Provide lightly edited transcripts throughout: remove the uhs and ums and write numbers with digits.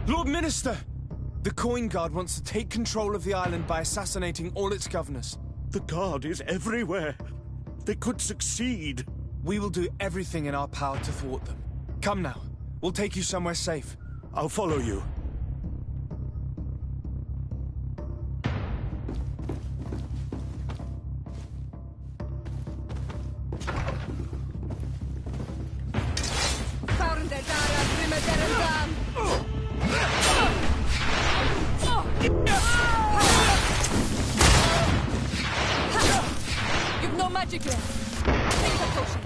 Lord Minister! The Coin Guard wants to take control of the island by assassinating all its governors. The Guard is everywhere. They could succeed. We will do everything in our power to thwart them. Come now. We'll take you somewhere safe. I'll follow you. You've no magic left. Take the potion.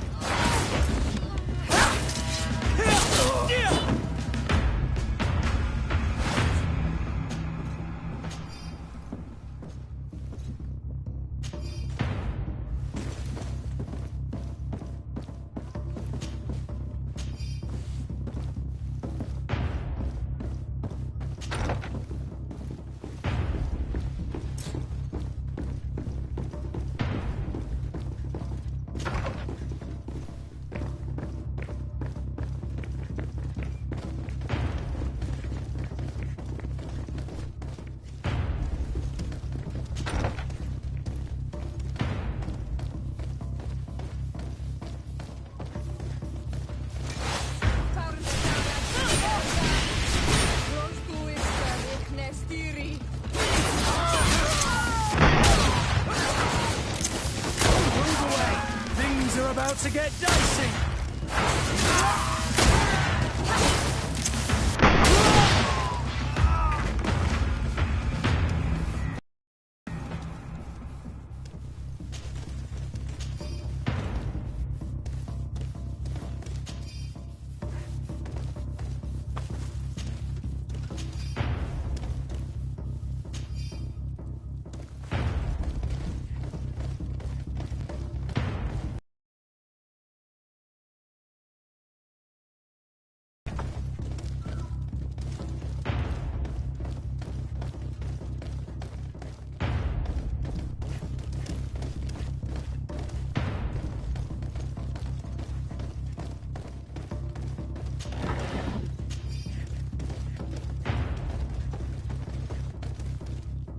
about to get dicey!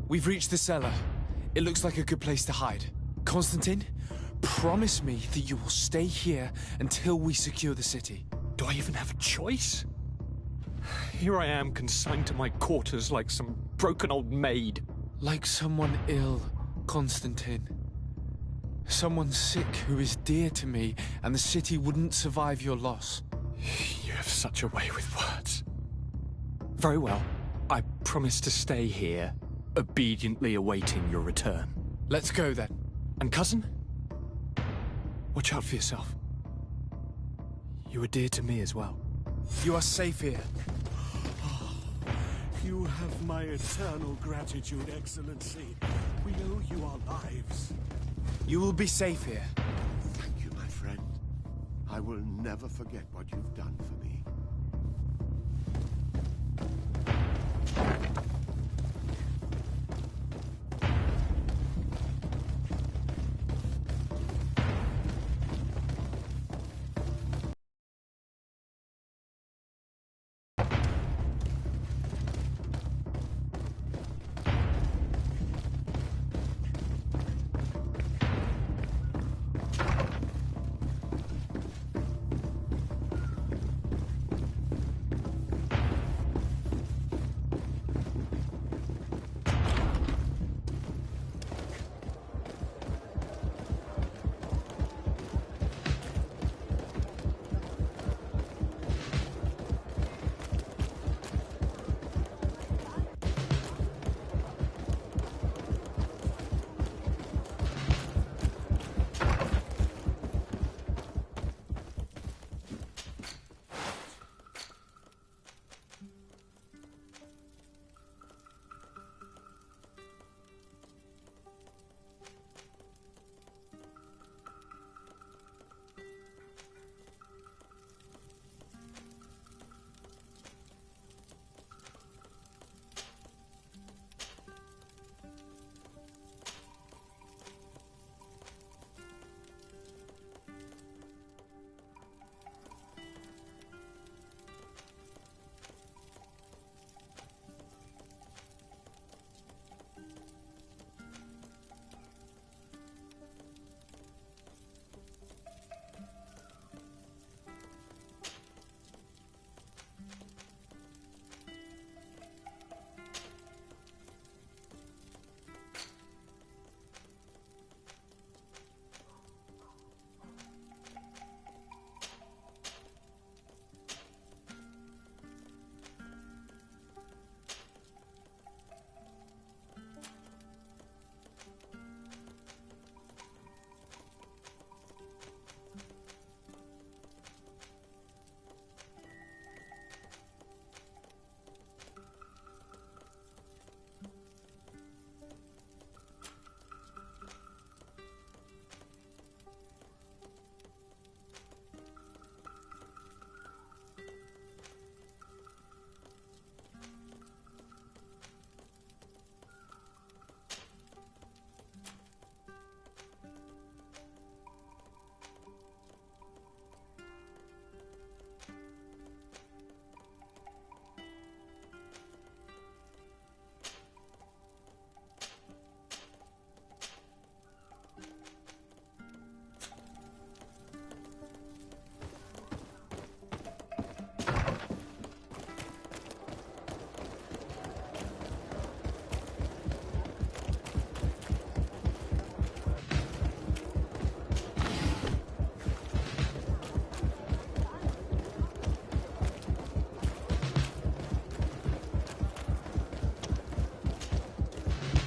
We've reached the cellar. It looks like a good place to hide. Constantine, promise me that you will stay here until we secure the city. Do I even have a choice? Here I am, consigned to my quarters like some broken old maid. Like someone ill, Constantine. Someone sick who is dear to me, and the city wouldn't survive your loss. You have such a way with words. Very well. I promise to stay here, obediently awaiting your return. Let's go then. And cousin? Watch out for yourself. You are dear to me as well. You are safe here. You have my eternal gratitude, Excellency. We owe you our lives. You will be safe here. Thank you, my friend. I will never forget what you've done for me.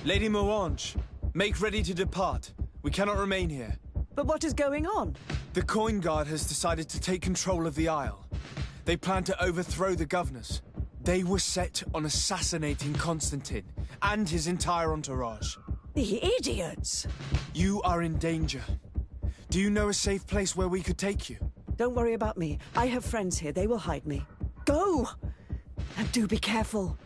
Lady Moange, make ready to depart. We cannot remain here. But what is going on? The Coin Guard has decided to take control of the Isle. They plan to overthrow the governors. They were set on assassinating Constantine and his entire entourage. The idiots! You are in danger. Do you know a safe place where we could take you? Don't worry about me. I have friends here. They will hide me. Go! And do be careful.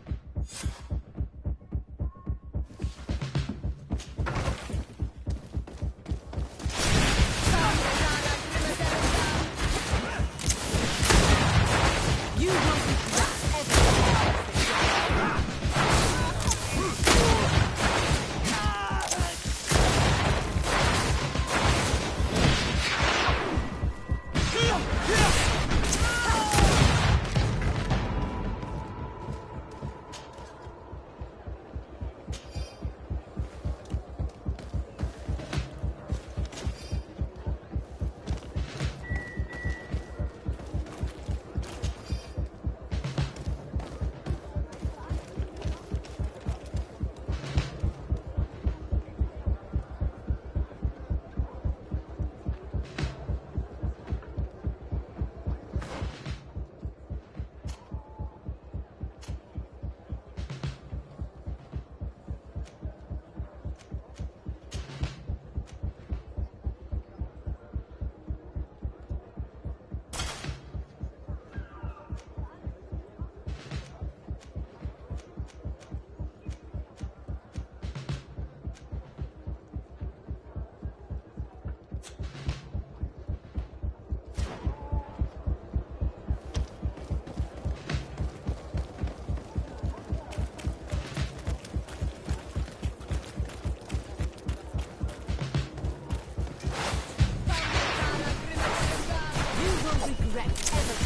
You won't regret ever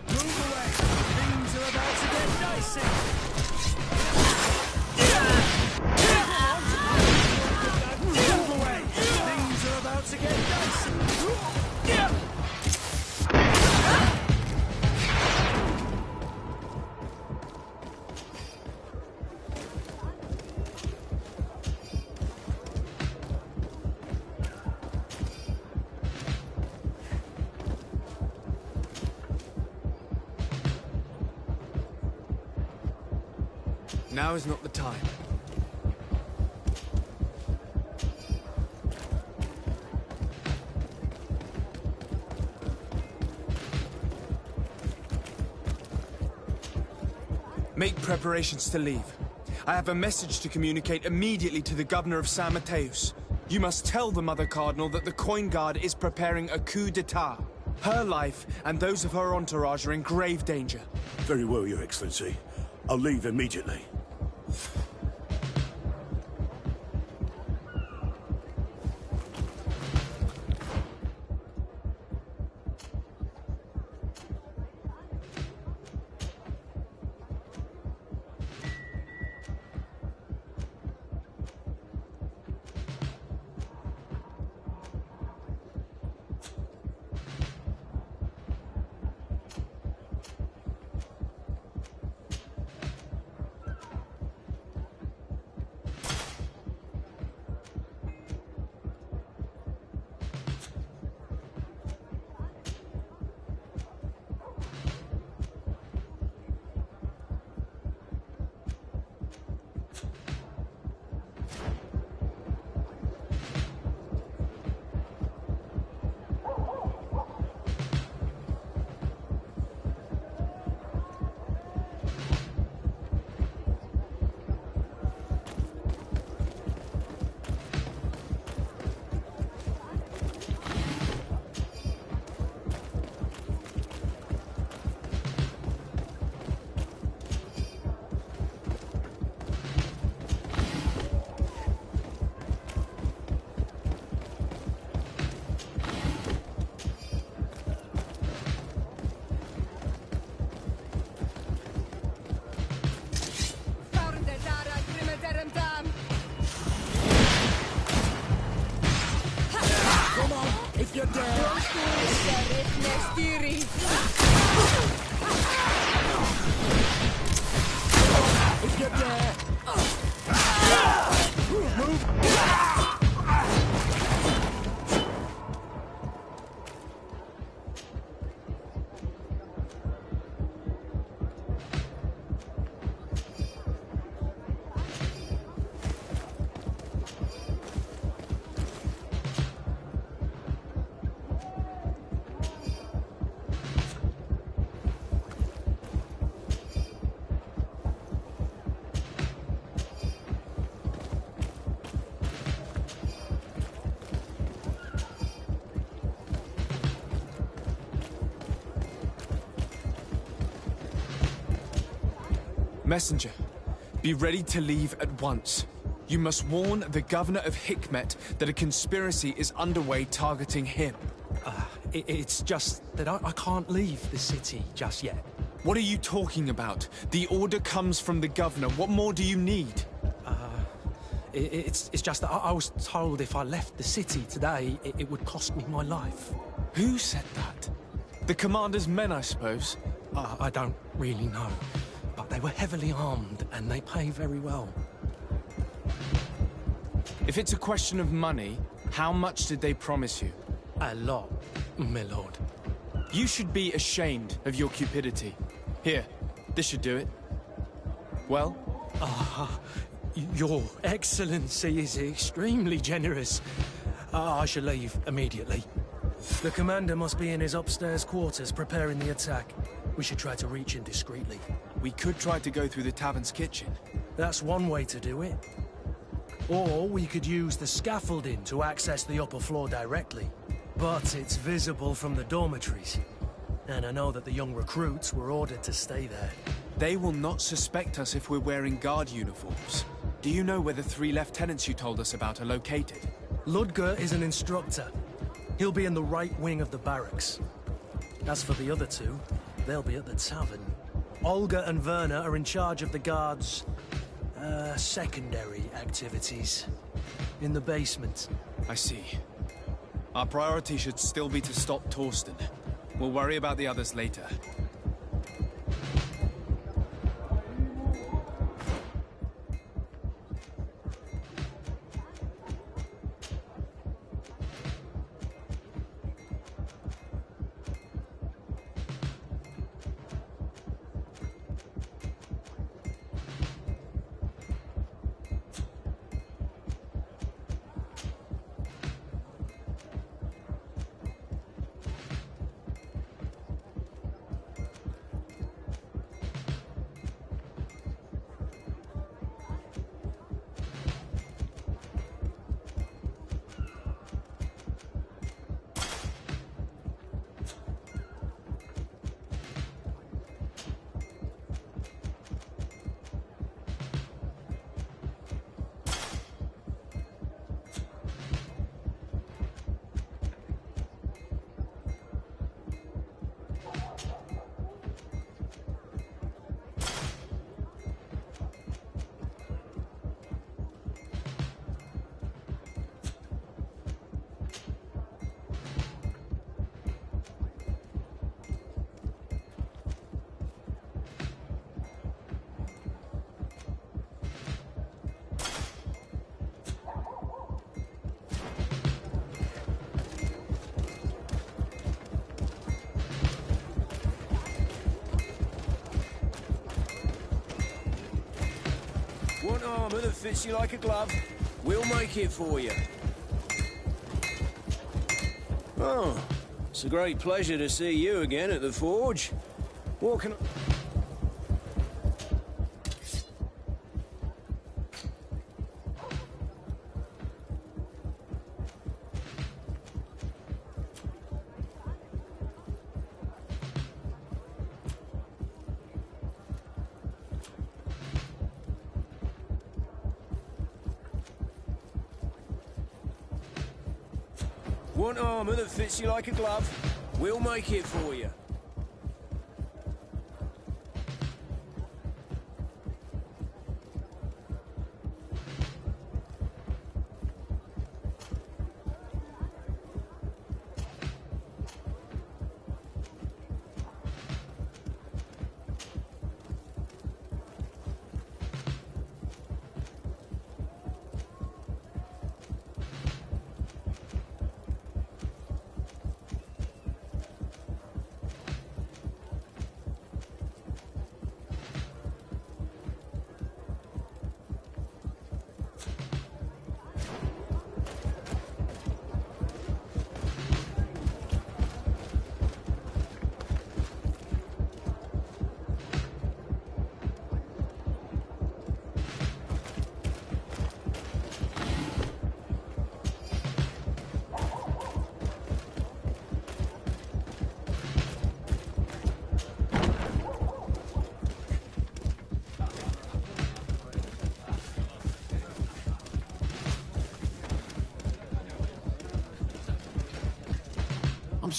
Move away! Things are about to get dicey! Move away! Things are about to get dicey! Now is not the time. Make preparations to leave. I have a message to communicate immediately to the governor of San Mateus. You must tell the Mother Cardinal that the Coin Guard is preparing a coup d'etat. Her life and those of her entourage are in grave danger. Very well, Your Excellency. I'll leave immediately. You're dead. Messenger, be ready to leave at once. You must warn the governor of Hikmet that a conspiracy is underway targeting him. It's just that I can't leave the city just yet. What are you talking about? The order comes from the governor. What more do you need? It's just that I was told if I left the city today, it would cost me my life. Who said that? The commander's men, I suppose? I don't really know, but they were heavily armed and they pay very well. If it's a question of money, how much did they promise you? A lot, my lord. You should be ashamed of your cupidity. Here, this should do it. Well? Your Excellency is extremely generous. I shall leave immediately. The commander must be in his upstairs quarters preparing the attack. We should try to reach him discreetly. We could try to go through the tavern's kitchen. That's one way to do it. Or we could use the scaffolding to access the upper floor directly. But it's visible from the dormitories. And I know that the young recruits were ordered to stay there. They will not suspect us if we're wearing guard uniforms. Do you know where the 3 lieutenants you told us about are located? Ludger is an instructor. He'll be in the right wing of the barracks. As for the other 2, they'll be at the tavern. Olga and Werner are in charge of the guards' secondary activities. In the basement. I see. Our priority should still be to stop Torsten. We'll worry about the others later. Want armor that fits you like a glove? We'll make it for you. Oh, it's a great pleasure to see you again at the forge. What can I... Want armor that fits you like a glove? We'll make it for you.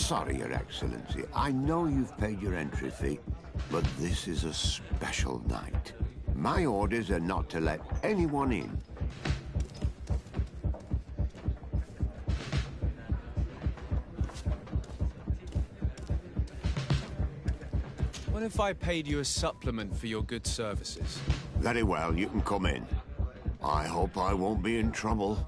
sorry, Your Excellency. I know you've paid your entry fee, but this is a special night. My orders are not to let anyone in. What if I paid you a supplement for your good services? Very well, you can come in. I hope I won't be in trouble.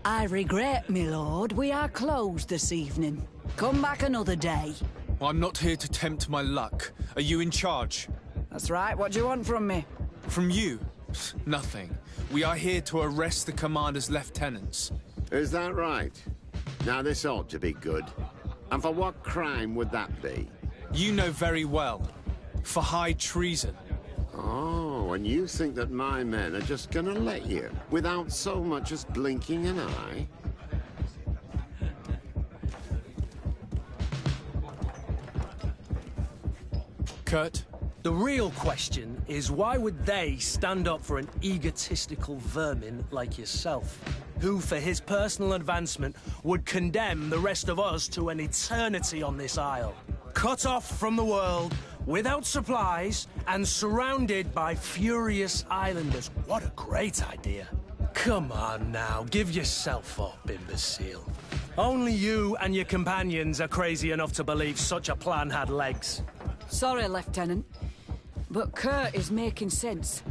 I regret, my lord, we are closed this evening. Come back another day. I'm not here to tempt my luck. Are you in charge? That's right, what do you want from me? From you? Nothing. We are here to arrest the commander's lieutenants. Is that right? Now this ought to be good. And for what crime would that be? You know very well. For high treason. Oh, and you think that my men are just gonna let you, without so much as blinking an eye? Kurt? The real question is why would they stand up for an egotistical vermin like yourself, who for his personal advancement would condemn the rest of us to an eternity on this isle, cut off from the world, without supplies, and surrounded by furious islanders? What a great idea. Come on now, give yourself up, imbecile. Only you and your companions are crazy enough to believe such a plan had legs. Sorry, Lieutenant, but Kurt is making sense.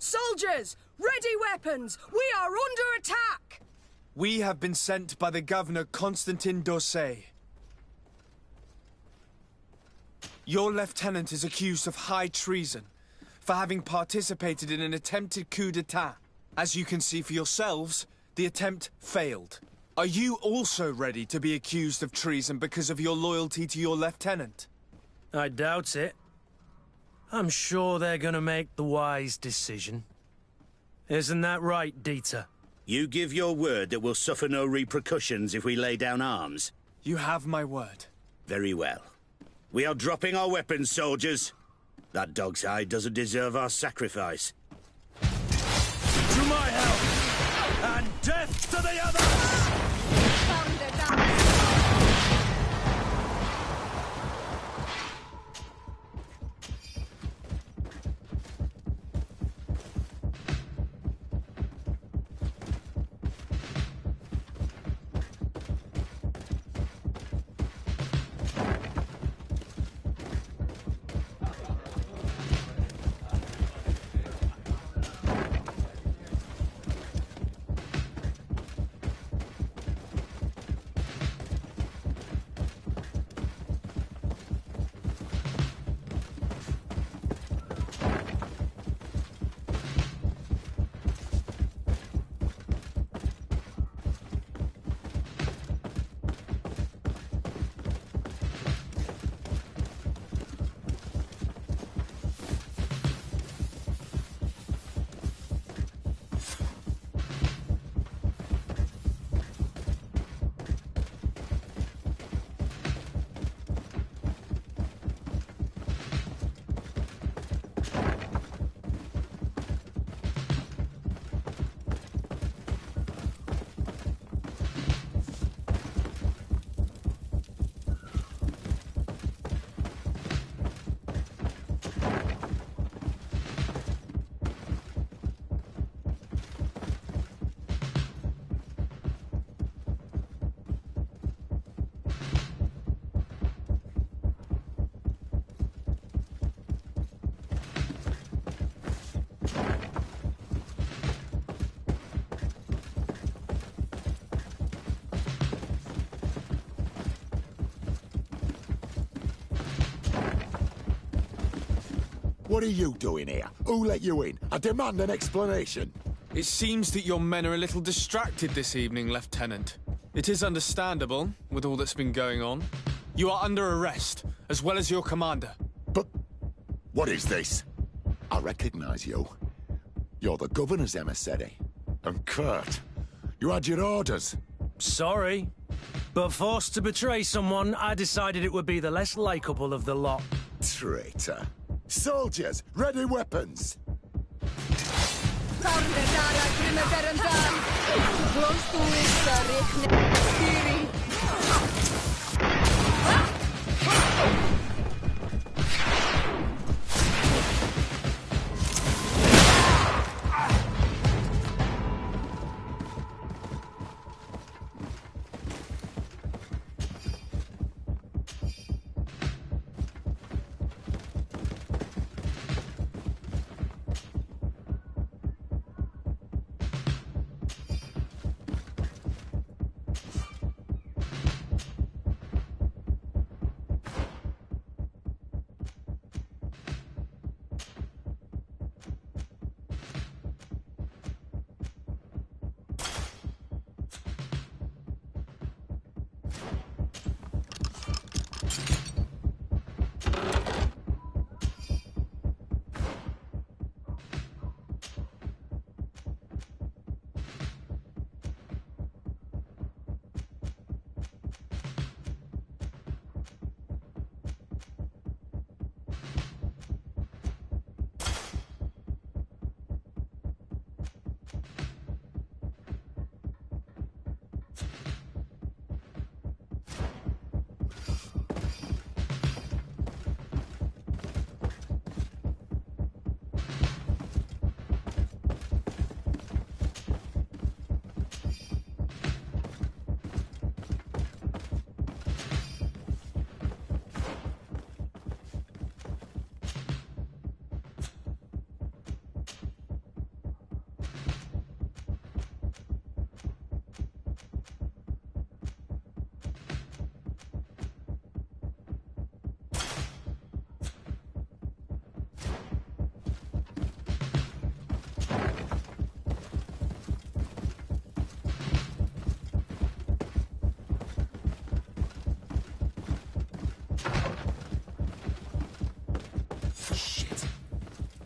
Soldiers! Ready weapons! We are under attack! We have been sent by the Governor Constantin d'Orsay. Your lieutenant is accused of high treason for having participated in an attempted coup d'etat. As you can see for yourselves, the attempt failed. Are you also ready to be accused of treason because of your loyalty to your lieutenant? I doubt it. I'm sure they're gonna make the wise decision. Isn't that right, Dieter? You give your word that we'll suffer no repercussions if we lay down arms? You have my word. Very well. We are dropping our weapons, soldiers. That dog's hide doesn't deserve our sacrifice. To my help! And death to the others! What are you doing here? Who let you in? I demand an explanation. It seems that your men are a little distracted this evening, Lieutenant. It is understandable, with all that's been going on. You are under arrest, as well as your commander. But what is this? I recognize you. You're the governor's emissary. And Kurt, you had your orders. Sorry, but forced to betray someone, I decided it would be the less likable of the lot. Traitor. Soldiers, ready weapons.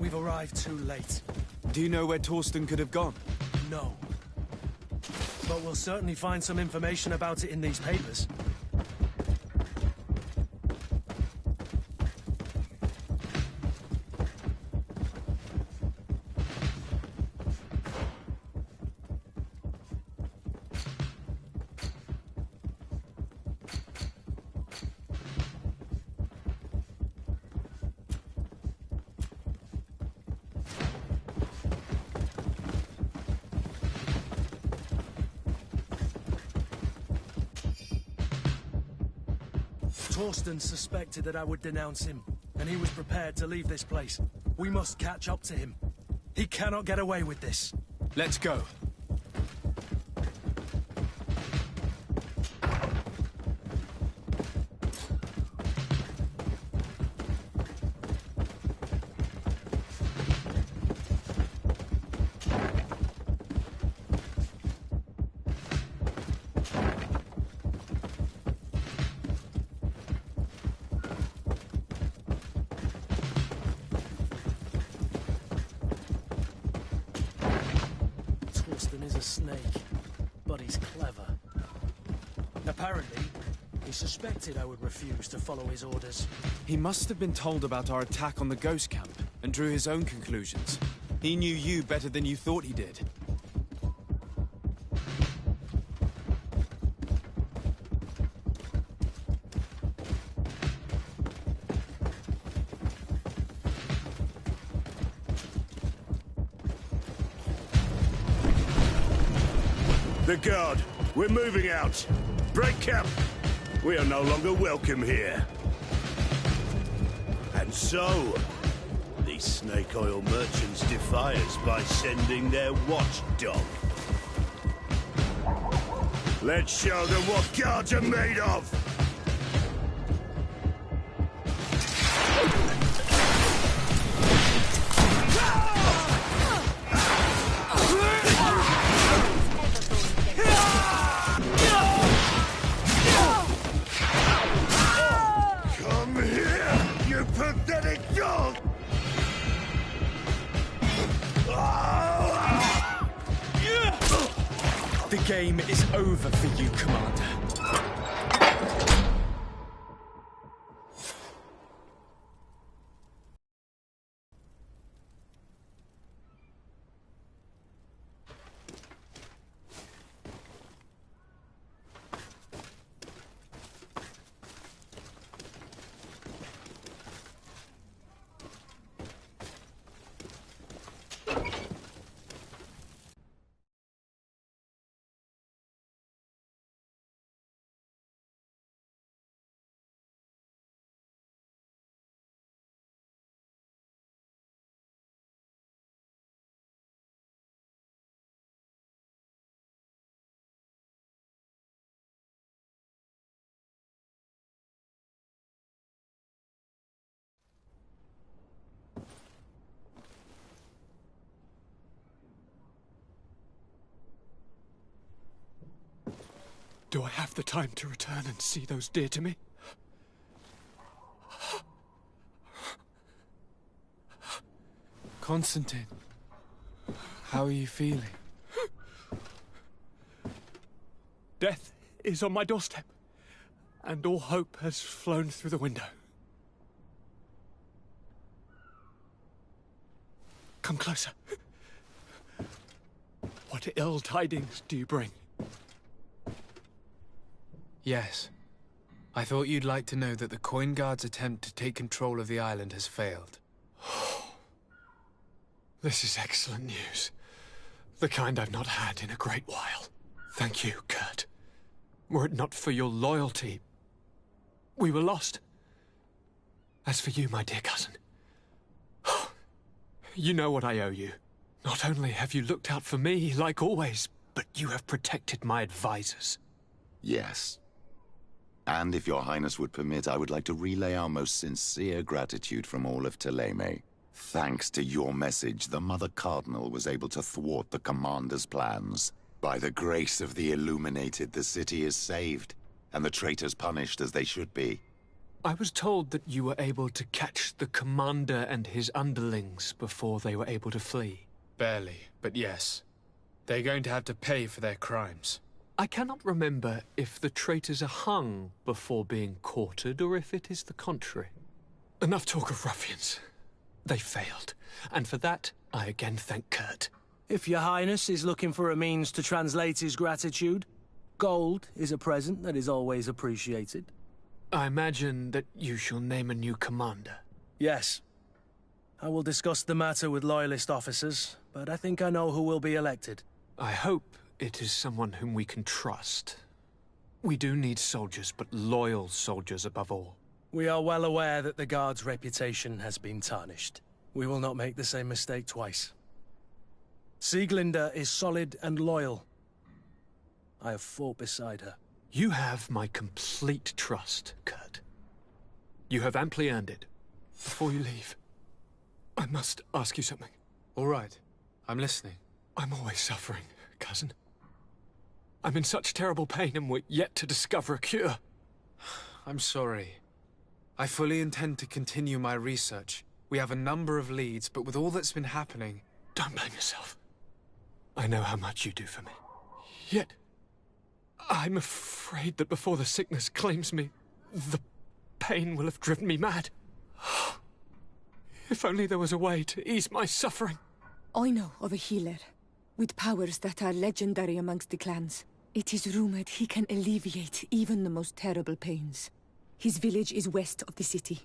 We've arrived too late. Do you know where Torsten could have gone? No. But we'll certainly find some information about it in these papers. Torsten suspected that I would denounce him, and he was prepared to leave this place. We must catch up to him. He cannot get away with this. Let's go. Is a snake, but he's clever. Apparently, he suspected I would refuse to follow his orders. He must have been told about our attack on the ghost camp and drew his own conclusions. He knew you better than you thought he did. The guard, we're moving out. Break camp. We are no longer welcome here. And so, these snake oil merchants defy us by sending their watchdog. Let's show them what guards are made of! game is over for you, Commander. Do I have the time to return and see those dear to me? Constantine, how are you feeling? Death is on my doorstep, and all hope has flown through the window. Come closer. What ill tidings do you bring? Yes. I thought you'd like to know that the Coin Guard's attempt to take control of the island has failed. This is excellent news. The kind I've not had in a great while. Thank you, Kurt. Were it not for your loyalty, we were lost. As for you, my dear cousin, you know what I owe you. Not only have you looked out for me, like always, but you have protected my advisors. Yes. And if your highness would permit, I would like to relay our most sincere gratitude from all of Thélème. Thanks to your message, the Mother Cardinal was able to thwart the Commander's plans. By the grace of the Illuminated, the city is saved, and the traitors punished as they should be. I was told that you were able to catch the Commander and his underlings before they were able to flee. Barely, but yes. They're going to have to pay for their crimes. I cannot remember if the traitors are hung before being quartered, or if it is the contrary. Enough talk of ruffians. They failed, and for that, I again thank Kurt. If your highness is looking for a means to translate his gratitude, gold is a present that is always appreciated. I imagine that you shall name a new commander. Yes. I will discuss the matter with loyalist officers, but I think I know who will be elected. I hope it is someone whom we can trust. We do need soldiers, but loyal soldiers above all. We are well aware that the Guard's reputation has been tarnished. We will not make the same mistake twice. Sieglinde is solid and loyal. I have fought beside her. You have my complete trust, Kurt. You have amply earned it. Before you leave, I must ask you something. All right. I'm listening. I'm always suffering, cousin. I'm in such terrible pain, and we're yet to discover a cure. I'm sorry. I fully intend to continue my research. We have a number of leads, but with all that's been happening... Don't blame yourself. I know how much you do for me. Yet, I'm afraid that before the sickness claims me, the pain will have driven me mad. If only there was a way to ease my suffering. I know of a healer, with powers that are legendary amongst the clans. It is rumored he can alleviate even the most terrible pains. His village is west of the city.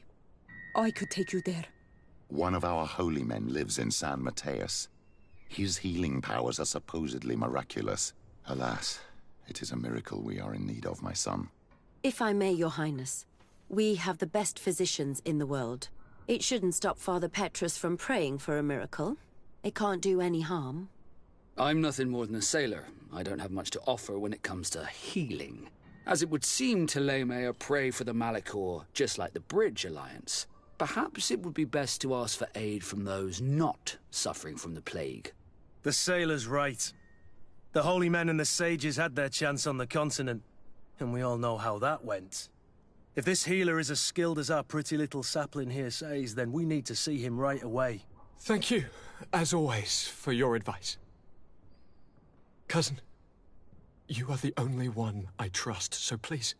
I could take you there. One of our holy men lives in San Mateus. His healing powers are supposedly miraculous. Alas, it is a miracle we are in need of, my son. If I may, your highness, we have the best physicians in the world. It shouldn't stop Father Petrus from praying for a miracle. It can't do any harm. I'm nothing more than a sailor. I don't have much to offer when it comes to healing. As it would seem Thélème are prey for the Malachor, just like the Bridge Alliance. Perhaps it would be best to ask for aid from those not suffering from the plague. The sailor's right. The holy men and the sages had their chance on the continent, and we all know how that went. If this healer is as skilled as our pretty little sapling here says, then we need to see him right away. Thank you, as always, for your advice. Cousin, You are the only one I trust, so please,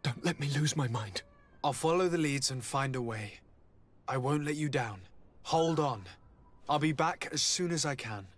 don't let me lose my mind. I'll follow the leads and find a way. I won't let you down. Hold on. I'll be back as soon as I can.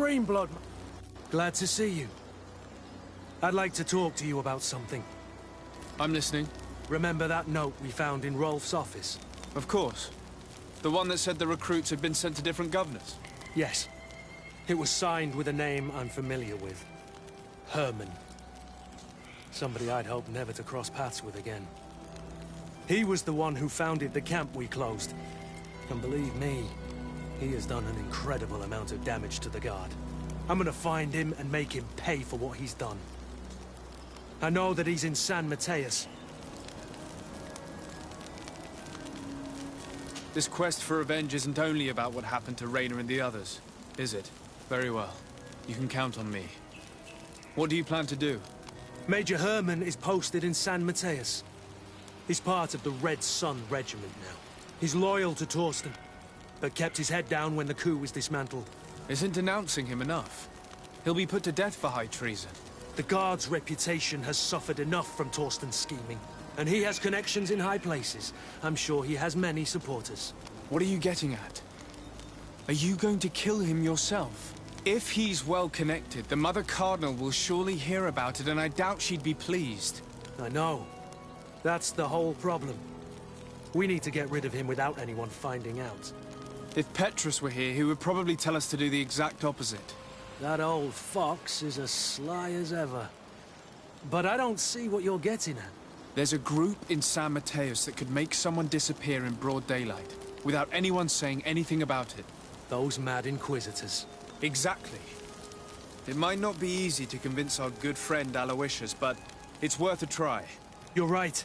Greenblood. Glad to see you. I'd like to talk to you about something. I'm listening. Remember that note we found in Rolf's office? Of course. The one that said the recruits had been sent to different governors? Yes. It was signed with a name I'm familiar with. Herman. Somebody I'd hoped never to cross paths with again. He was the one who founded the camp we closed. And believe me, he has done an incredible amount of damage to the Guard. I'm gonna find him and make him pay for what he's done. I know that he's in San Mateus. This quest for revenge isn't only about what happened to Raynor and the others, is it? Very well. You can count on me. What do you plan to do? Major Herman is posted in San Mateus. He's part of the Red Sun Regiment now. He's loyal to Torsten, but kept his head down when the coup was dismantled. Isn't denouncing him enough? He'll be put to death for high treason. The Guard's reputation has suffered enough from Torsten's scheming. And he has connections in high places. I'm sure he has many supporters. What are you getting at? Are you going to kill him yourself? If he's well connected, the Mother Cardinal will surely hear about it, and I doubt she'd be pleased. I know. That's the whole problem. We need to get rid of him without anyone finding out. If Petrus were here, he would probably tell us to do the exact opposite. That old fox is as sly as ever. But I don't see what you're getting at. There's a group in San Mateus that could make someone disappear in broad daylight, without anyone saying anything about it. Those mad Inquisitors. Exactly. It might not be easy to convince our good friend Aloysius, but it's worth a try. You're right.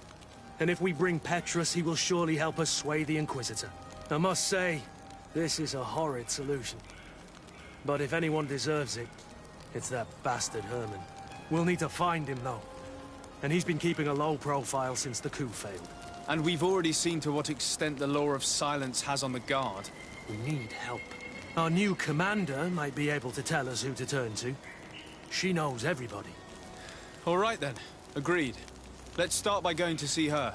And if we bring Petrus, he will surely help us sway the Inquisitor. I must say, this is a horrid solution. But if anyone deserves it, it's that bastard Herman. We'll need to find him, though. And he's been keeping a low profile since the coup failed. And we've already seen to what extent the law of silence has on the Guard. We need help. Our new commander might be able to tell us who to turn to. She knows everybody. All right then. Agreed. Let's start by going to see her.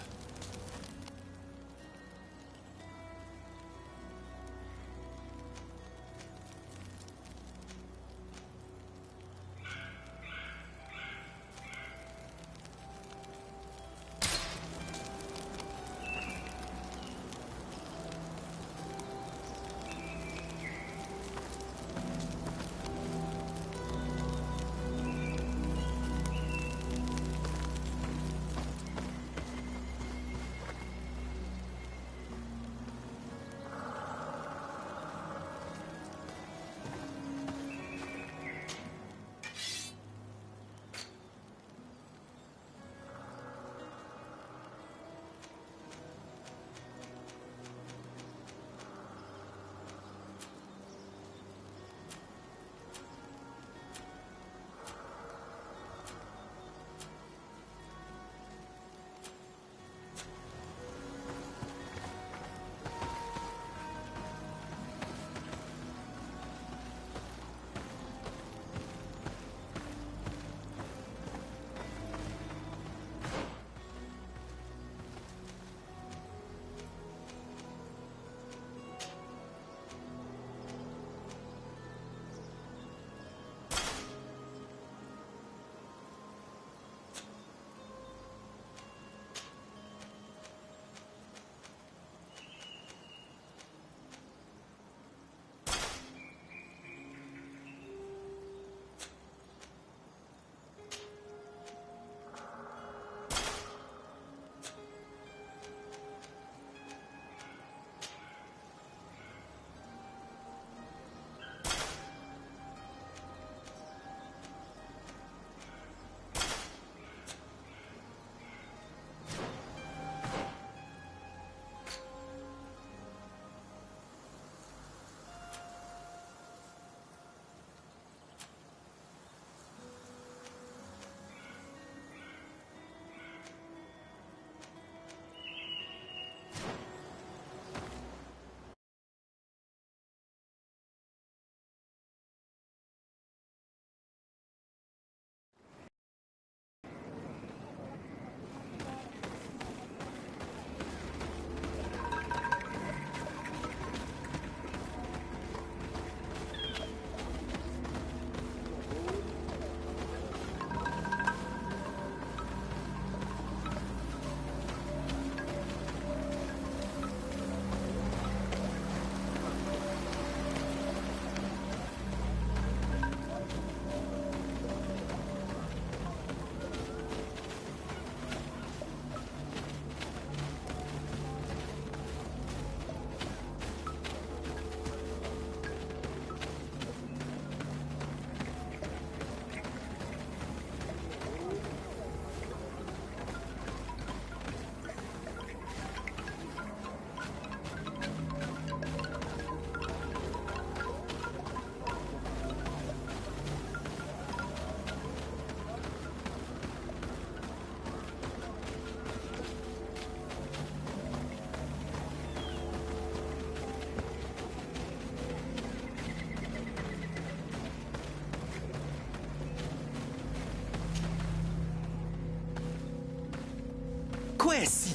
Poesy!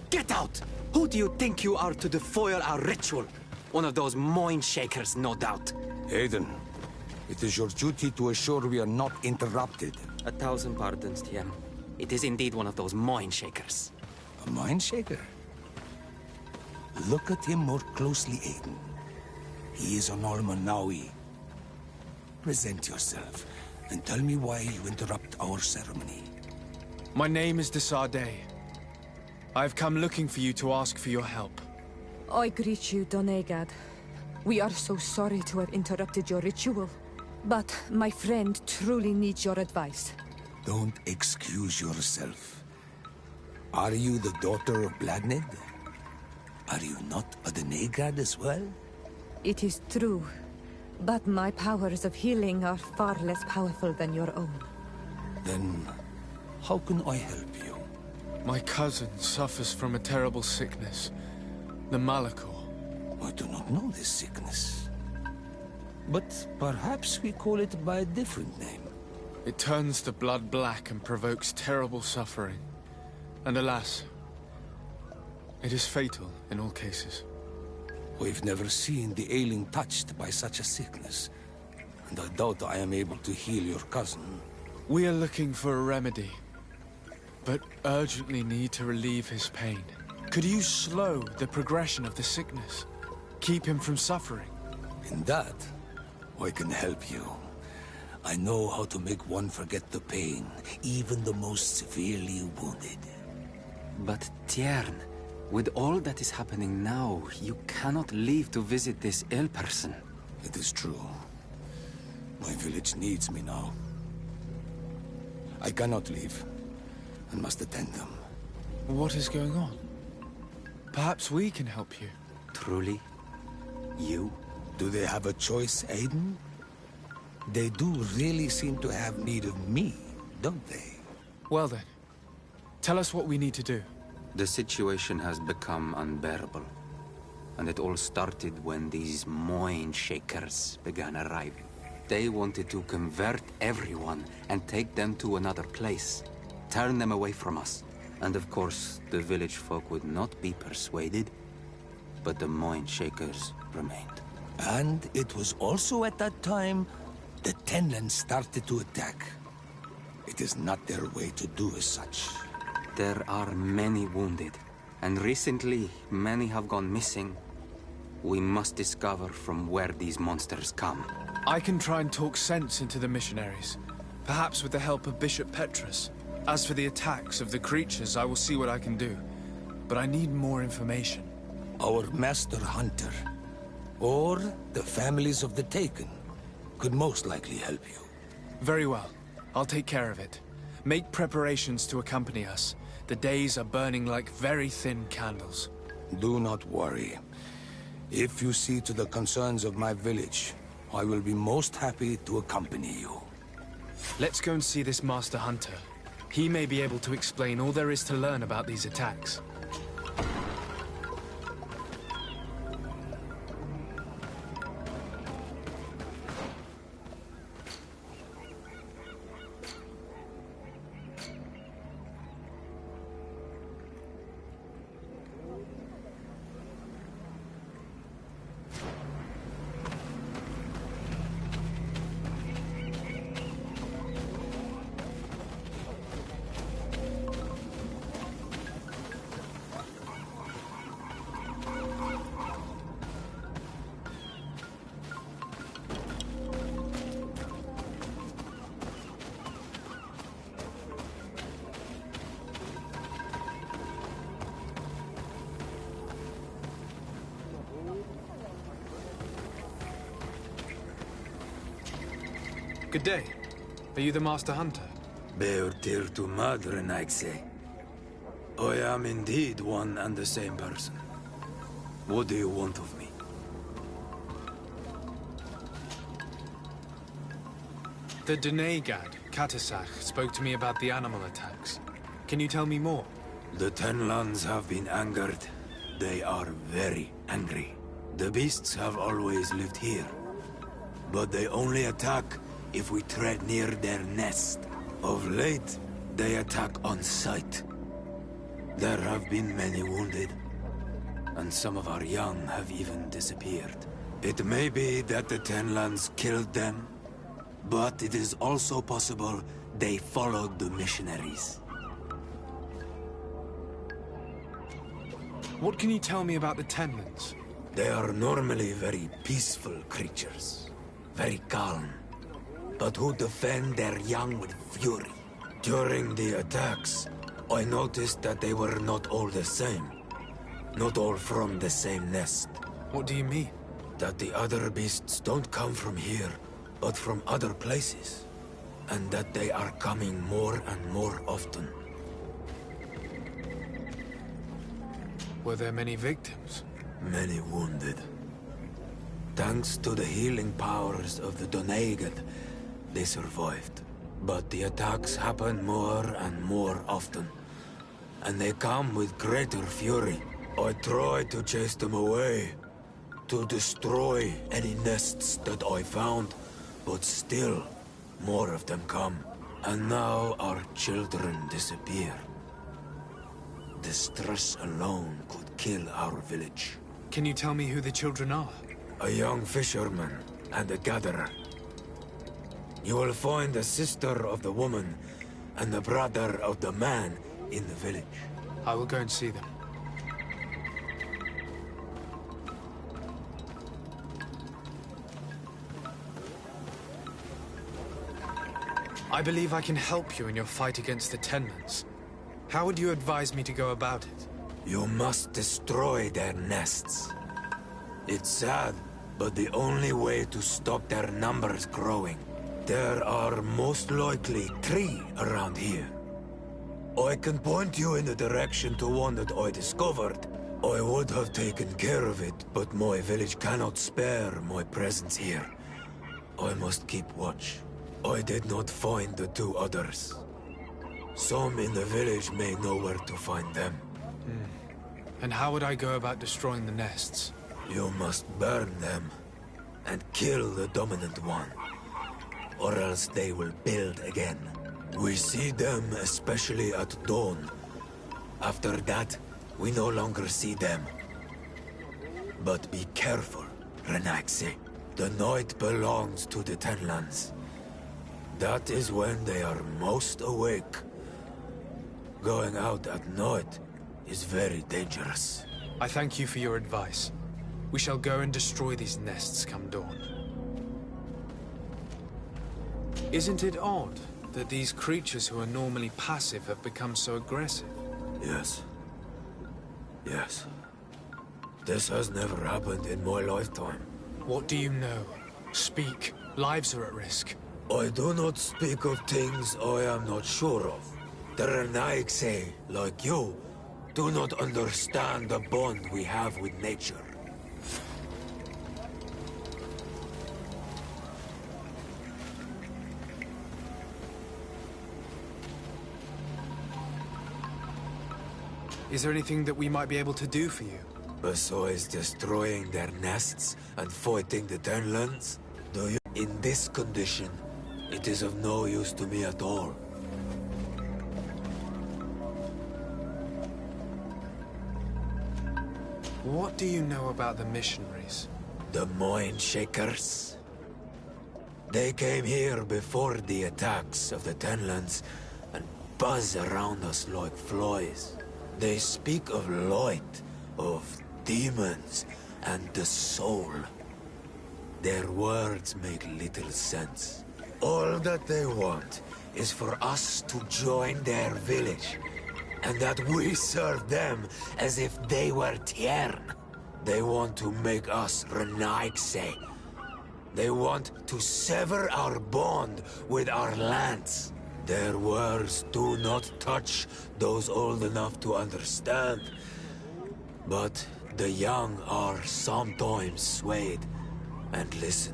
Get out! Who do you think you are to defoil our ritual? One of those mind shakers, no doubt. Aiden, it is your duty to assure we are not interrupted. 1,000 pardons, Tien. It is indeed one of those mind shakers. A mind shaker? Look at him more closely, Aiden. He is an Almanawi. Present yourself, and tell me why you interrupt our ceremony. My name is Desarde. I have come looking for you to ask for your help. I greet you, Donegad. We are so sorry to have interrupted your ritual. But my friend truly needs your advice. Don't excuse yourself. Are you the daughter of Bladned? Are you not a Donegad as well? It is true, but my powers of healing are far less powerful than your own. Then, how can I help you? My cousin suffers from a terrible sickness. The Malachor. I do not know this sickness. But perhaps we call it by a different name. It turns the blood black and provokes terrible suffering. And alas, it is fatal in all cases. We've never seen the ailing touched by such a sickness. And I doubt I am able to heal your cousin. We are looking for a remedy, but urgently need to relieve his pain. Could you slow the progression of the sickness? Keep him from suffering? In that, I can help you. I know how to make one forget the pain, even the most severely wounded. But Tiern, with all that is happening now, you cannot leave to visit this ill person. It is true. My village needs me now. I cannot leave, and must attend them. What is going on? Perhaps we can help you. Truly? You? Do they have a choice, Aiden? They do really seem to have need of me, don't they? Well then, tell us what we need to do. The situation has become unbearable. And it all started when these mind shakers began arriving. They wanted to convert everyone and take them to another place. Turn them away from us. And of course, the village folk would not be persuaded. But the mind shakers remained. And it was also at that time the Tenlands started to attack. It is not their way to do as such. There are many wounded, and recently many have gone missing. We must discover from where these monsters come. I can try and talk sense into the missionaries, perhaps with the help of Bishop Petrus. As for the attacks of the creatures, I will see what I can do. But I need more information. Our master hunter, or the families of the Taken, could most likely help you. Very well. I'll take care of it. Make preparations to accompany us. The days are burning like very thin candles. Do not worry. If you see to the concerns of my village, I will be most happy to accompany you. Let's go and see this Master Hunter. He may be able to explain all there is to learn about these attacks. Good day. Are you the Master Hunter? Beortir tu madre, Naixe. I am indeed one and the same person. What do you want of me? The Donegad, Katasach, spoke to me about the animal attacks. Can you tell me more? The Tenlands have been angered. They are very angry. The beasts have always lived here. But they only attack if we tread near their nest. Of late, they attack on sight. There have been many wounded, and some of our young have even disappeared. It may be that the Tenlands killed them, but it is also possible they followed the missionaries. What can you tell me about the Tenlands? They are normally very peaceful creatures, very calm, but who defend their young with fury. During the attacks, I noticed that they were not all the same. Not all from the same nest. What do you mean? That the other beasts don't come from here, but from other places. And that they are coming more and more often. Were there many victims? Many wounded. Thanks to the healing powers of the Doneigad, they survived. But the attacks happen more and more often. And they come with greater fury. I try to chase them away. To destroy any nests that I found. But still, more of them come. And now our children disappear. The stress alone could kill our village. Can you tell me who the children are? A young fisherman and a gatherer. You will find the sister of the woman and the brother of the man in the village. I will go and see them. I believe I can help you in your fight against the Tenlands. How would you advise me to go about it? You must destroy their nests. It's sad, but the only way to stop their numbers growing. There are most likely 3 around here. I can point you in the direction to one that I discovered. I would have taken care of it, but my village cannot spare my presence here. I must keep watch. I did not find the 2 others. Some in the village may know where to find them. And how would I go about destroying the nests? You must burn them and kill the dominant one, or else they will build again. We see them especially at dawn. After that, we no longer see them. But be careful, Renaxe. The night belongs to the Tenlands. That is when they are most awake. Going out at night is very dangerous. I thank you for your advice. We shall go and destroy these nests come dawn. Isn't it odd that these creatures who are normally passive have become so aggressive? Yes. Yes. This has never happened in my lifetime. What do you know? Speak. Lives are at risk. I do not speak of things I am not sure of. The Renaigse, like you, do not understand the bond we have with nature. Is there anything that we might be able to do for you? Besides destroying their nests and fighting the Tenlands, do you? In this condition, it is of no use to me at all. What do you know about the missionaries? The Mind Shakers? They came here before the attacks of the Tenlands and buzz around us like flies. They speak of light, of demons, and the soul. Their words make little sense. All that they want is for us to join their village, and that we serve them as if they were Tiern. They want to make us Renaigse. They want to sever our bond with our lands. Their words do not touch those old enough to understand. But the young are sometimes swayed and listen.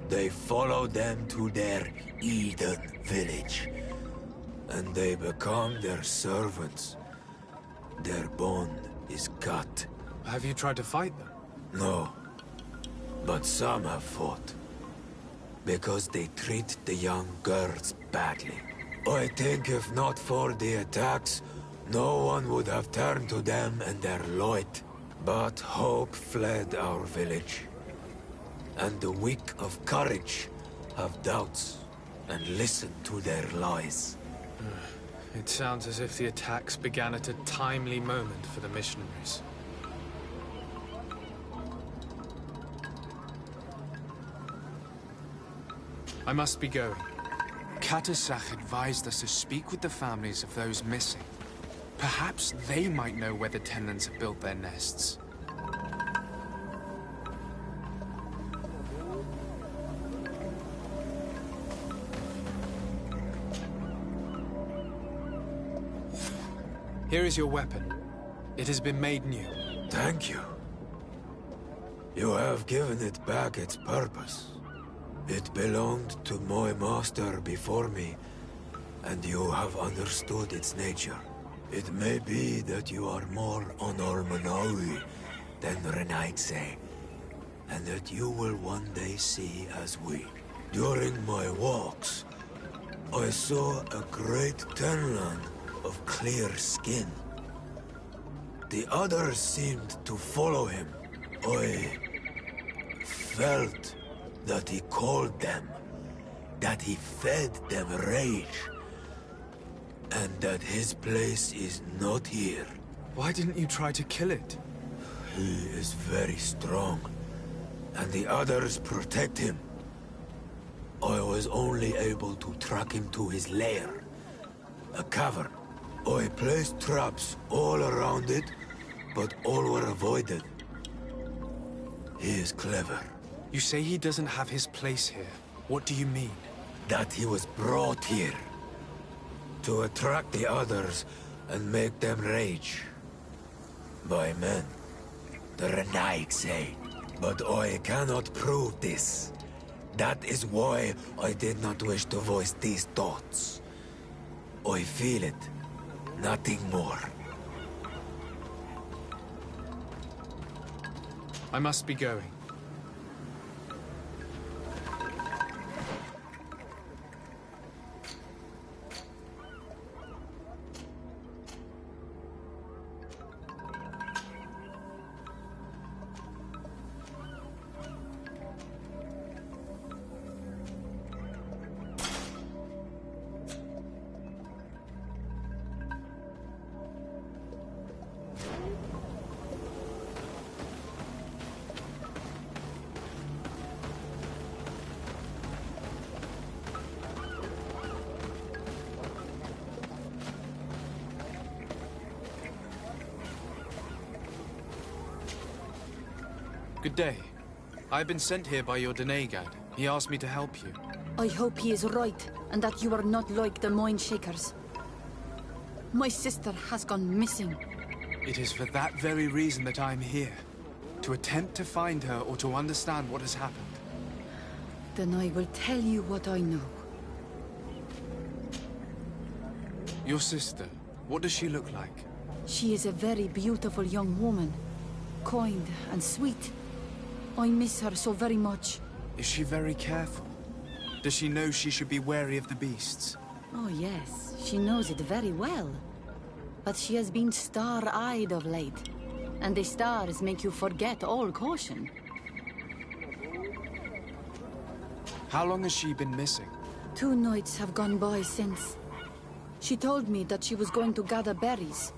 They follow them to their Eden village. And they become their servants. Their bond is cut. Have you tried to fight them? No. But some have fought. Because they treat the young girls badly. I think if not for the attacks, no one would have turned to them and their light. But hope fled our village. And the weak of courage have doubts and listen to their lies. It sounds as if the attacks began at a timely moment for the missionaries. I must be going. Katasach advised us to speak with the families of those missing. Perhaps they might know where the Tenlands have built their nests. Here is your weapon. It has been made new. Thank you. You have given it back its purpose. It belonged to my master before me, and you have understood its nature. It may be that you are more on Almanawi than Renaigse, and that you will one day see as we. During my walks, I saw a great Tenland of clear skin. The others seemed to follow him. I felt that he called them, that he fed them rage, and that his place is not here. Why didn't you try to kill it? He is very strong, and the others protect him. I was only able to track him to his lair, a cavern. I placed traps all around it, but all were avoided. He is clever. You say he doesn't have his place here. What do you mean? That he was brought here to attract the others and make them rage. By men, the Renaig say. But I cannot prove this. That is why I did not wish to voice these thoughts. I feel it, nothing more. I must be going. Good day. I've been sent here by your Denegad. He asked me to help you. I hope he is right, and that you are not like the Moin Shakers. My sister has gone missing. It is for that very reason that I'm here. To attempt to find her or to understand what has happened. Then I will tell you what I know. Your sister, what does she look like? She is a very beautiful young woman. Kind and sweet. I miss her so very much. Is she very careful? Does she know she should be wary of the beasts? Oh yes, she knows it very well. But she has been star-eyed of late. And the stars make you forget all caution. How long has she been missing? 2 nights have gone by since. She told me that she was going to gather berries.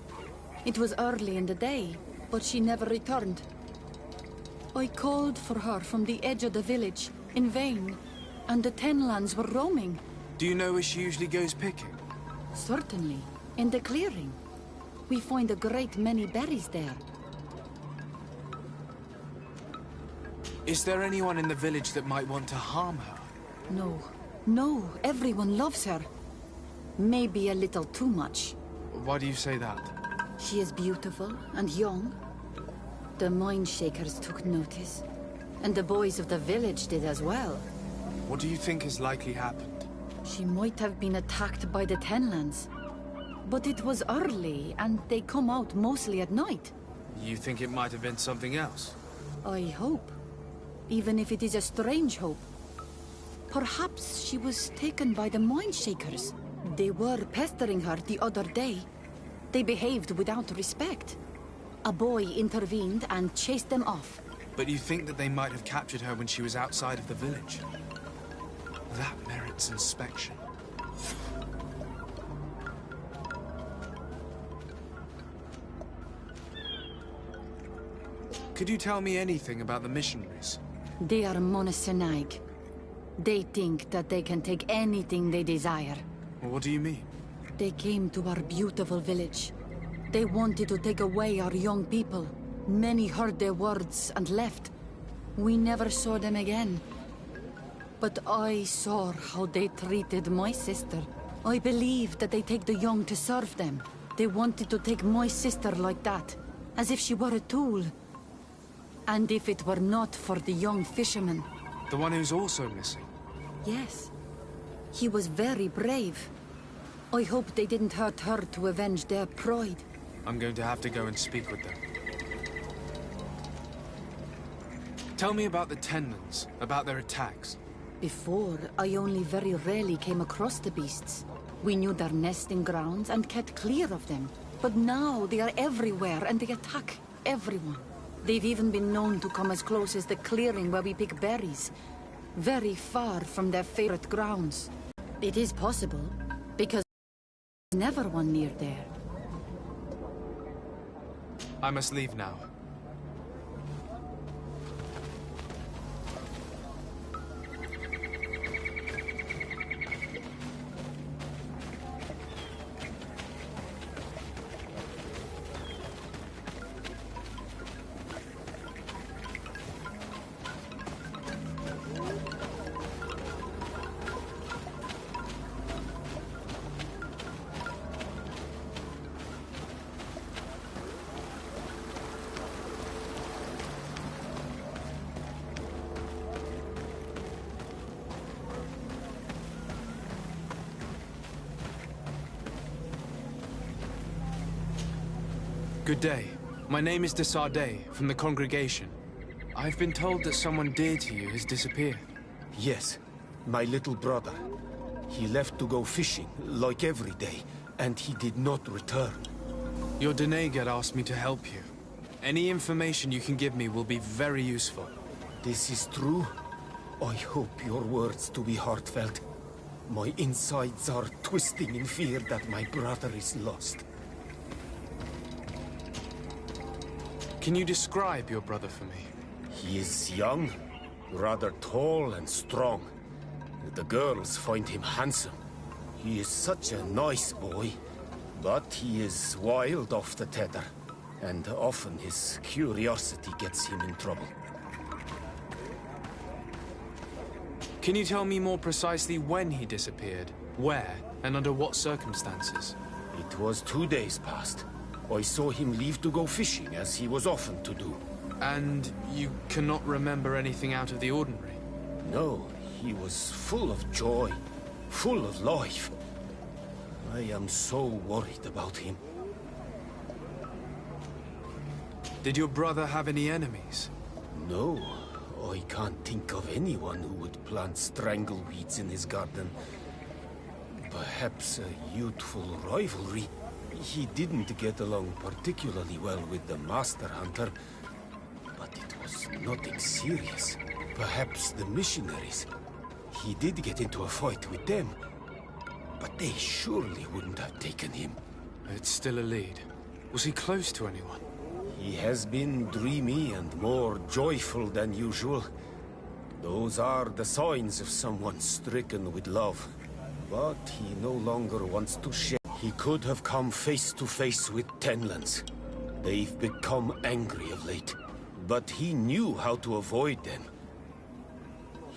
It was early in the day, but she never returned. I called for her from the edge of the village, in vain, and the Tenlands were roaming. Do you know where she usually goes picking? Certainly, in the clearing. We find a great many berries there. Is there anyone in the village that might want to harm her? No, everyone loves her. Maybe a little too much. Why do you say that? She is beautiful and young. The Mind Shakers took notice. And the boys of the village did as well. What do you think has likely happened? She might have been attacked by the Tenlands. But it was early, and they come out mostly at night. You think it might have been something else? I hope. Even if it is a strange hope. Perhaps she was taken by the Mind Shakers. They were pestering her the other day. They behaved without respect. A boy intervened and chased them off. But you think that they might have captured her when she was outside of the village? That merits inspection. Could you tell me anything about the missionaries? They are monosynaig. They think that they can take anything they desire. Well, what do you mean? They came to our beautiful village. They wanted to take away our young people. Many heard their words and left. We never saw them again. But I saw how they treated my sister. I believe that they take the young to serve them. They wanted to take my sister like that, as if she were a tool. And if it were not for the young fisherman... The one who's also missing? Yes. He was very brave. I hope they didn't hurt her to avenge their pride. I'm going to have to go and speak with them. Tell me about the Tenlans, about their attacks. Before, I only very rarely came across the beasts. We knew their nesting grounds and kept clear of them. But now they are everywhere and they attack everyone. They've even been known to come as close as the clearing where we pick berries. Very far from their favorite grounds. It is possible, because there's never one near there. I must leave now. Good day. My name is Desardet, from the congregation. I've been told that someone dear to you has disappeared. Yes, my little brother. He left to go fishing, like every day, and he did not return. Your Denegar asked me to help you. Any information you can give me will be very useful. This is true? I hope your words to be heartfelt. My insides are twisting in fear that my brother is lost. Can you describe your brother for me? He is young, rather tall and strong. The girls find him handsome. He is such a nice boy, but he is wild off the tether, and often his curiosity gets him in trouble. Can you tell me more precisely when he disappeared, where, and under what circumstances? It was 2 days past. I saw him leave to go fishing, as he was often to do. And you cannot remember anything out of the ordinary? No, he was full of joy, full of life. I am so worried about him. Did your brother have any enemies? No, I can't think of anyone who would plant strangleweeds in his garden. Perhaps a youthful rivalry. He didn't get along particularly well with the Master Hunter, but it was nothing serious. Perhaps the missionaries. He did get into a fight with them, but they surely wouldn't have taken him. It's still a lead. Was he close to anyone? He has been dreamy and more joyful than usual. Those are the signs of someone stricken with love. But he no longer wants to share. He could have come face to face with Tenlans. They've become angry of late, but he knew how to avoid them.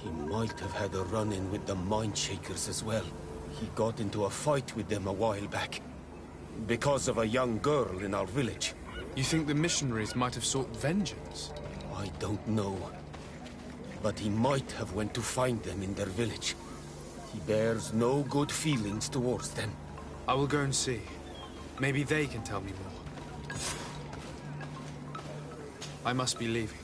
He might have had a run-in with the Mindshakers as well. He got into a fight with them a while back, because of a young girl in our village. You think the missionaries might have sought vengeance? I don't know, but he might have went to find them in their village. He bears no good feelings towards them. I will go and see. Maybe they can tell me more. I must be leaving.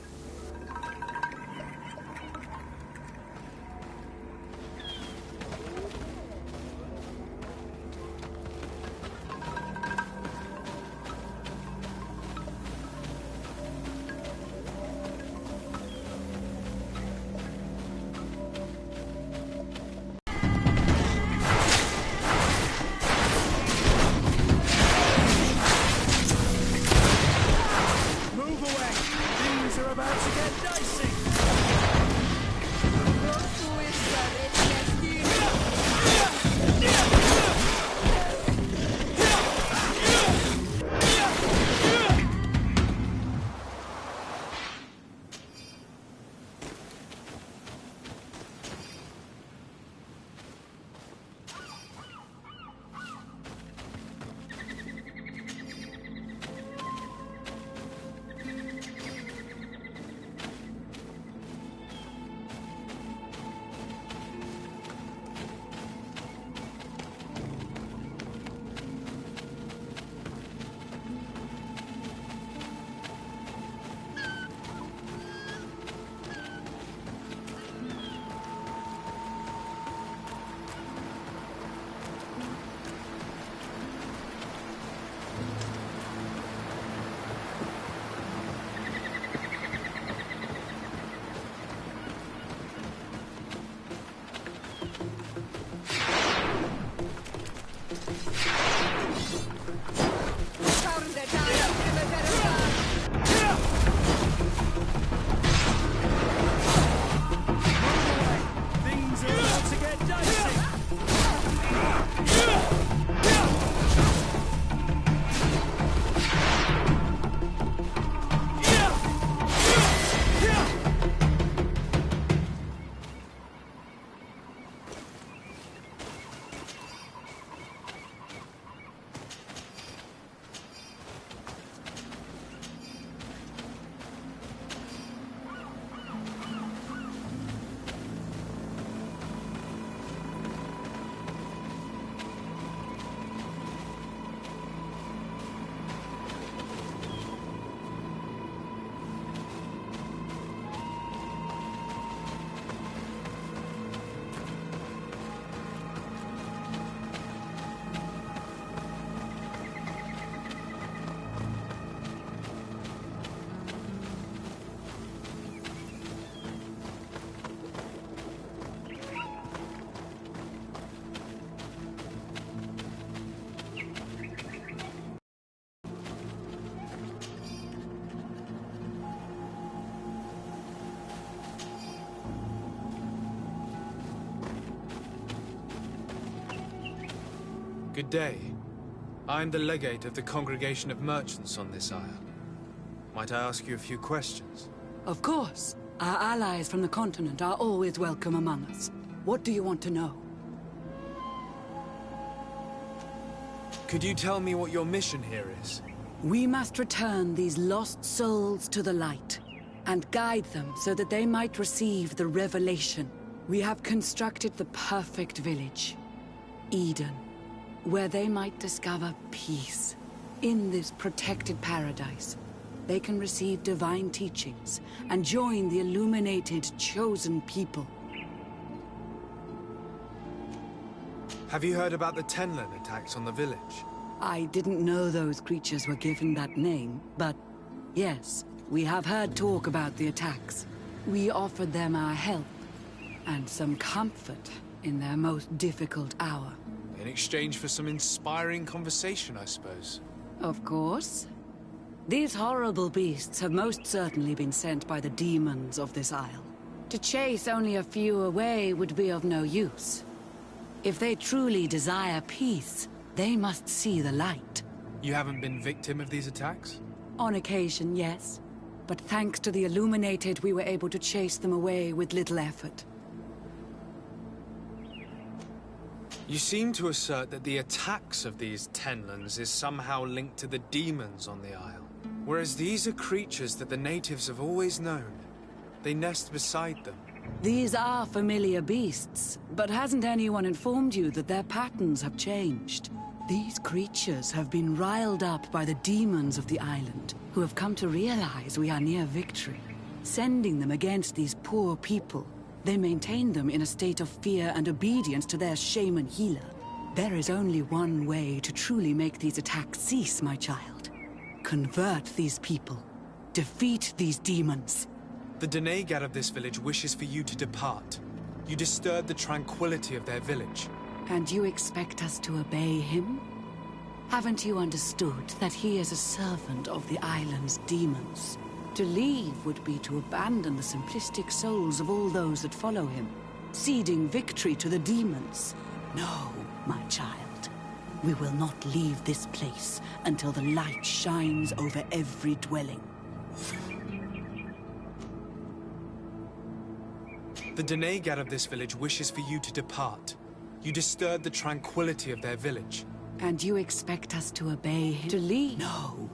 Good day. I'm the legate of the Congregation of Merchants on this isle. Might I ask you a few questions? Of course. Our allies from the continent are always welcome among us. What do you want to know? Could you tell me what your mission here is? We must return these lost souls to the light, and guide them so that they might receive the revelation. We have constructed the perfect village, Eden, where they might discover peace. In this protected paradise, they can receive divine teachings and join the illuminated, chosen people. Have you heard about the Tenlin attacks on the village? I didn't know those creatures were given that name, but yes, we have heard talk about the attacks. We offered them our help and some comfort in their most difficult hour. In exchange for some inspiring conversation, I suppose. Of course. These horrible beasts have most certainly been sent by the demons of this isle. To chase only a few away would be of no use. If they truly desire peace, they must see the light. You haven't been victim of these attacks? On occasion, yes. But thanks to the Illuminated, we were able to chase them away with little effort. You seem to assert that the attacks of these Tenlins is somehow linked to the demons on the isle. Whereas these are creatures that the natives have always known. They nest beside them. These are familiar beasts, but hasn't anyone informed you that their patterns have changed? These creatures have been riled up by the demons of the island, who have come to realize we are near victory. Sending them against these poor people, they maintain them in a state of fear and obedience to their shaman healer. There is only one way to truly make these attacks cease, my child. Convert these people. Defeat these demons. The Denegat of this village wishes for you to depart. You disturb the tranquility of their village. And you expect us to obey him? Haven't you understood that he is a servant of the island's demons? To leave would be to abandon the simplistic souls of all those that follow him, ceding victory to the demons. No, my child. We will not leave this place until the light shines over every dwelling. The Denegat of this village wishes for you to depart. You disturb the tranquility of their village. And you expect us to obey him? To leave? No.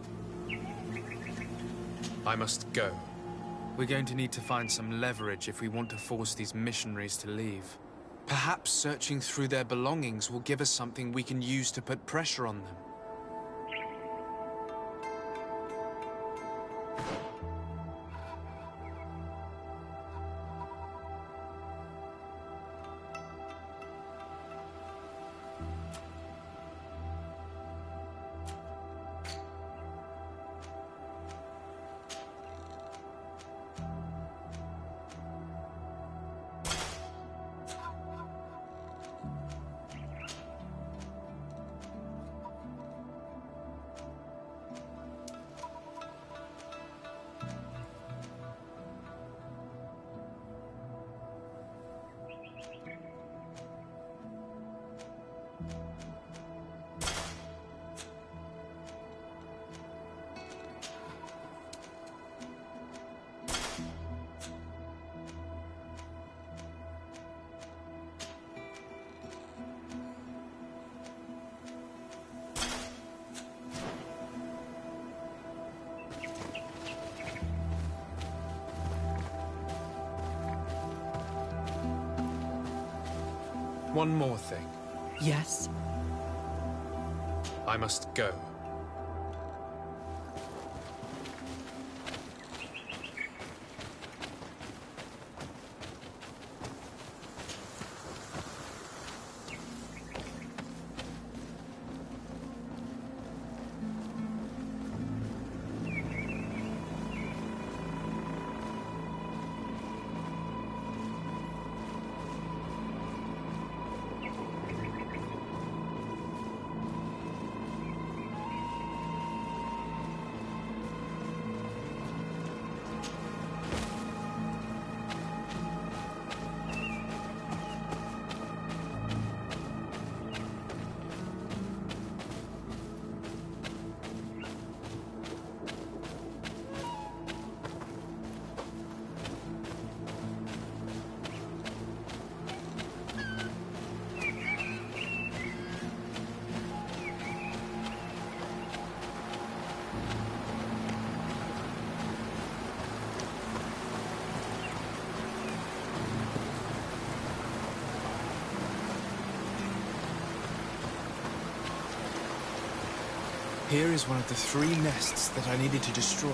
I must go. We're going to need to find some leverage if we want to force these missionaries to leave. Perhaps searching through their belongings will give us something we can use to put pressure on them. One more thing. Yes? I must go. Here is one of the 3 nests that I needed to destroy.